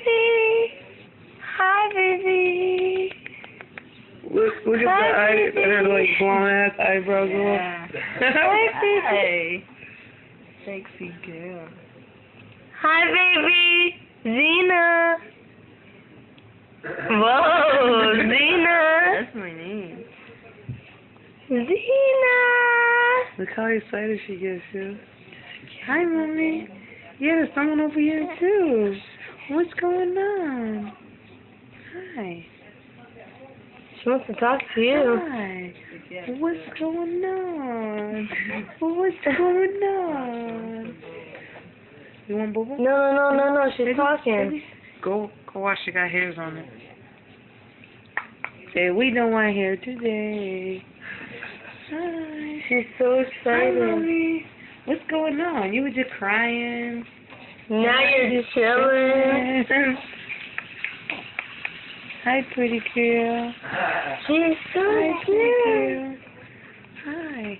baby. Hi, baby. Look at Hi, her like blonde ass eyebrows. Yeah. Hi, baby. Hey. Sexy girl. Hi, baby. Zena. Whoa, Zena. That's my name. Zena. Look how excited she gets, too. Hi, mommy. Yeah, there's someone over here too. What's going on? Hi. She wants to talk to you. Hi. What's going on? What's going on? You want bubble? No. She's talking. Go wash. She got hairs on it. Say we don't want hair today. Hi. She's so Hi, excited. mommy. What's going on? You were just crying. Now you're just chilling. Hi, pretty girl. She's so Hi, pretty cute. girl. Hi.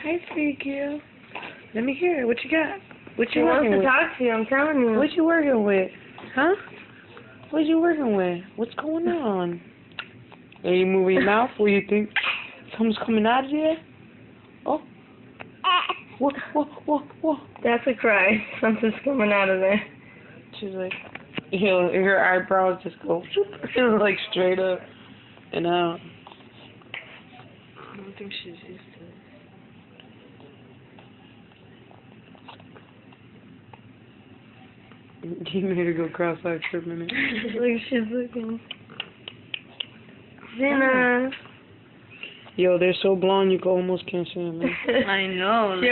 Hi, pretty girl. Let me hear it. What you got? What She you wants working to with? talk to you, I'm telling you. What you working with? Huh? What you working with? What's going on? Are you moving your mouth? What do you think? Something's coming out of there? Oh. What? That's a cry. Something's coming out of there. She's like, her eyebrows just go like straight up and out. I don't think she's used to it. He made her go cross-eyed for a minute. Look, she's looking. Zena. Yo, they're so blonde you almost can't see them, man. I know. She